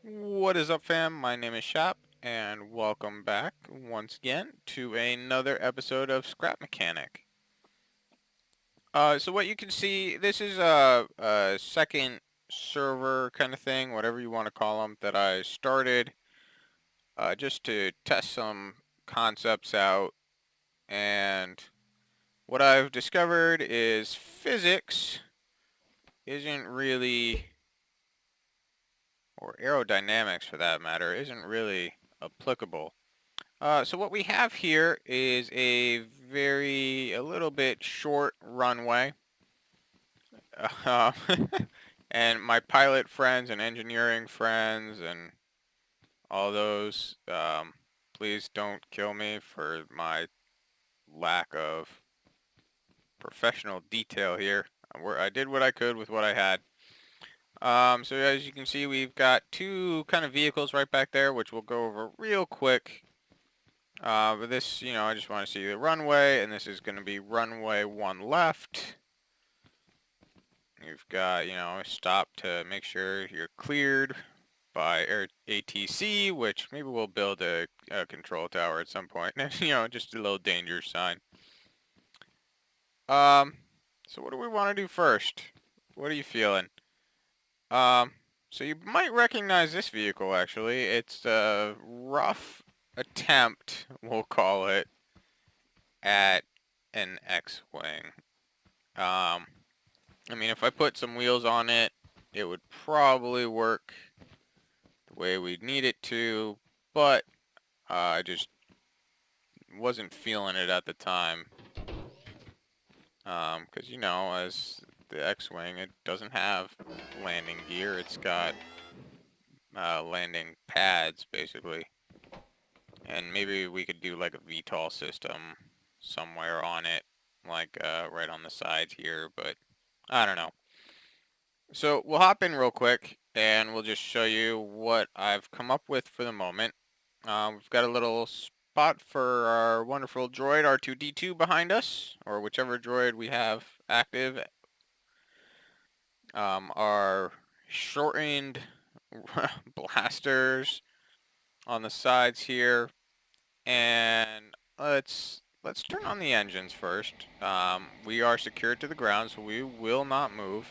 What is up, fam? My name is Shop, and welcome back once again to another episode of Scrap Mechanic. So what you can see, this is a second server kind of thing, whatever you want to call them, that I started just to test some concepts out. And what I've discovered is physics isn't really, or aerodynamics for that matter, isn't really applicable. So what we have here is a little bit short runway. Uh, and my pilot friends and engineering friends and all those, please don't kill me for my lack of professional detail here. I did what I could with what I had. So as you can see, we've got two kind of vehicles right back there, which we'll go over real quick. But this, I just want to see the runway, and this is going to be runway 1 left. You've got, stop to make sure you're cleared by ATC, which maybe we'll build a control tower at some point. Just a little danger sign. Um, so what do we want to do first? What are you feeling? Um, so you might recognize this vehicle, actually. It's a rough attempt, we'll call it, at an X-Wing. I mean, if I put some wheels on it, it would probably work the way we'd need it to, but I just wasn't feeling it at the time. Because, as the X-Wing, it doesn't have landing gear. It's got landing pads, basically. And maybe we could do like a VTOL system somewhere on it, like right on the sides here, but I don't know. So we'll hop in real quick and we'll just show you what I've come up with for the moment. We've got a little spot for our wonderful droid R2-D2 behind us, or whichever droid we have active. Our shortened blasters on the sides here, and let's turn on the engines first. We are secured to the ground, so we will not move.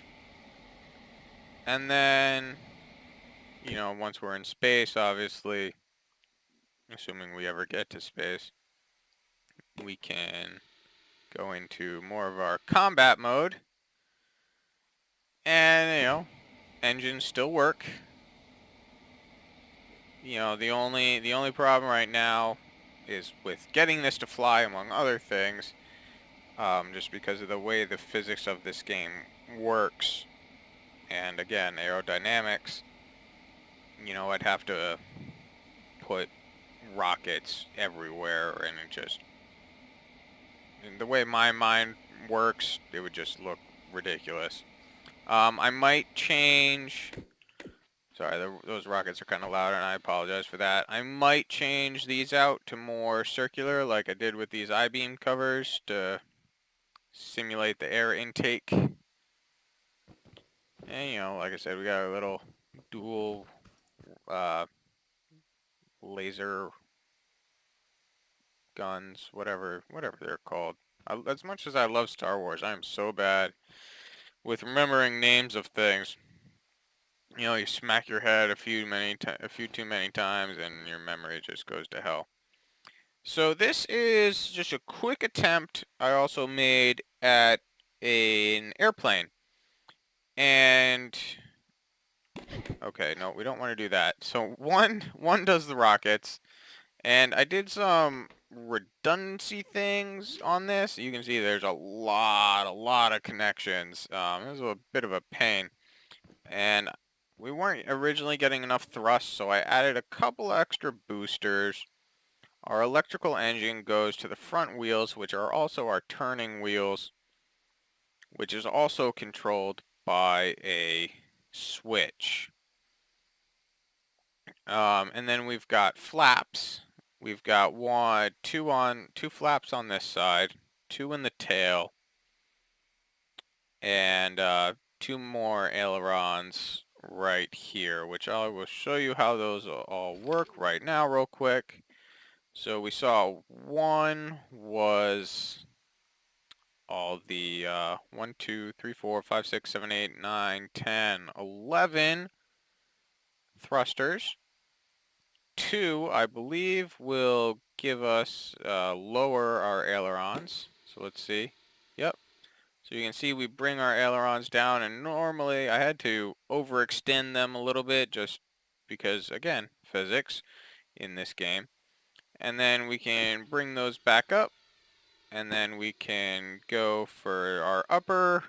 And then, once we're in space, obviously, assuming we ever get to space, we can go into more of our combat mode. And, engines still work. The only problem right now is with getting this to fly, among other things, just because of the way the physics of this game works. And again, aerodynamics, I'd have to put rockets everywhere, and the way my mind works, it would just look ridiculous. I might change. Sorry, those rockets are kind of loud, and I apologize for that. I might change these out to more circular, like I did with these I-beam covers, to simulate the air intake. And, like I said, we got a little dual uh, laser guns, whatever they're called. As much as I love Star Wars, I am so bad with remembering names of things. You smack your head a few too many times, and your memory just goes to hell. So this is just a quick attempt I also made at an airplane. And okay, no, we don't want to do that. So one does the rockets, and I did some redundancy things on this. You can see there's a lot of connections. It was a bit of a pain, and we weren't originally getting enough thrust, so I added a couple extra boosters. Our electrical engine goes to the front wheels, which are also our turning wheels, which is also controlled by a switch. And then we've got flaps. We've got two flaps on this side, two in the tail, and two more ailerons right here, which I will show you how those all work right now real quick. So we saw one was all the 1, 2, 3, 4, 5, 6, 7, 8, 9, 10, 11 thrusters. 2, I believe, will give us lower our ailerons. So let's see. Yep. So you can see we bring our ailerons down, and normally I had to overextend them a little bit just because, again, physics in this game. And then we can bring those back up, and then we can go for our upper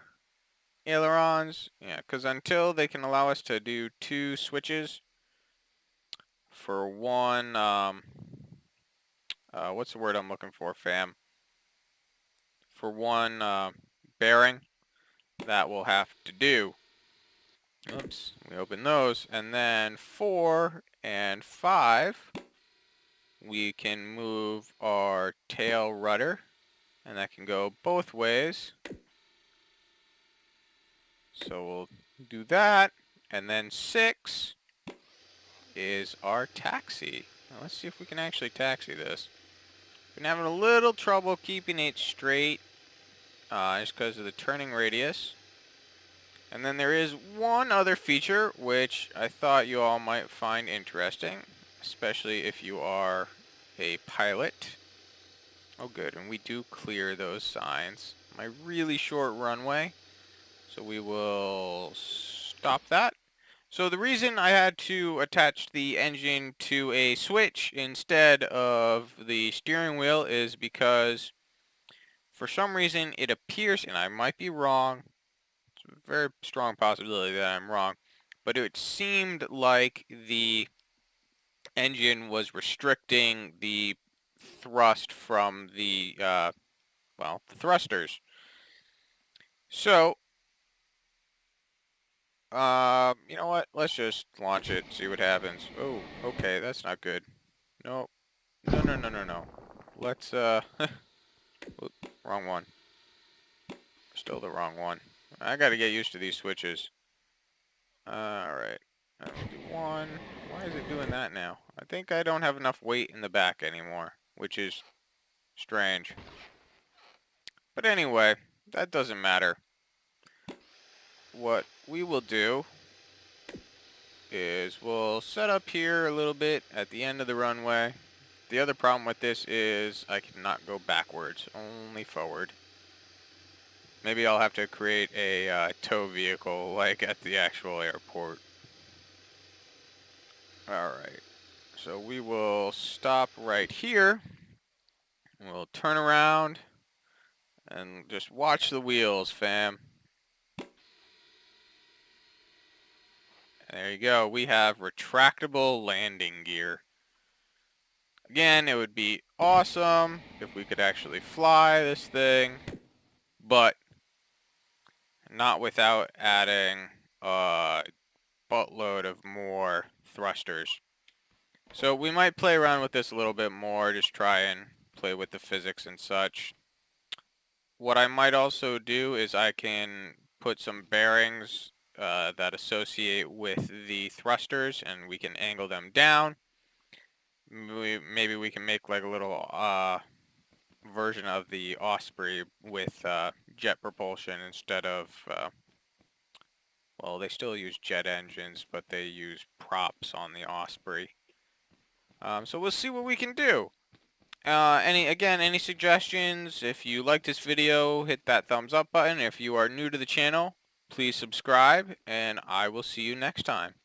ailerons. Yeah, because until they can allow us to do 2 switches for one, what's the word I'm looking for, fam? For one bearing, that we'll have to do. Oops, we open those, and then 4 and 5, we can move our tail rudder, and that can go both ways. So we'll do that, and then 6 is our taxi. Now let's see if we can actually taxi this. Been having a little trouble keeping it straight, just because of the turning radius. And then there is one other feature which I thought you all might find interesting, especially if you are a pilot. Oh good, and we do clear those signs. My really short runway, so we will stop that. So the reason I had to attach the engine to a switch instead of the steering wheel is because for some reason it appears, and I might be wrong, it's a very strong possibility that I'm wrong, but it seemed like the engine was restricting the thrust from the, well, the thrusters. So, you know what? Let's just launch it, see what happens. Oh, okay, that's not good. No, no, no, no, no, no. Let's, wrong one. Still the wrong one. I gotta get used to these switches. Alright. We'll do 1. Why is it doing that now? I think I don't have enough weight in the back anymore, which is strange. But anyway, that doesn't matter. What we will do is we'll set up here a little bit at the end of the runway. The other problem with this is I cannot go backwards, only forward. Maybe I'll have to create a tow vehicle like at the actual airport. Alright, so we will stop right here. We'll turn around and just watch the wheels, fam. And there you go, we have retractable landing gear. Again, it would be awesome if we could actually fly this thing, but not without adding a buttload of more thrusters. So we might play around with this a little bit more, just try and play with the physics and such. What I might also do is I can put some bearings that associate with the thrusters, and we can angle them down. Maybe we can make like a little version of the Osprey with jet propulsion instead of, well, they still use jet engines, but they use props on the Osprey. So we'll see what we can do. Any suggestions? If you like this video, hit that thumbs up button. If you are new to the channel, please subscribe, and I will see you next time.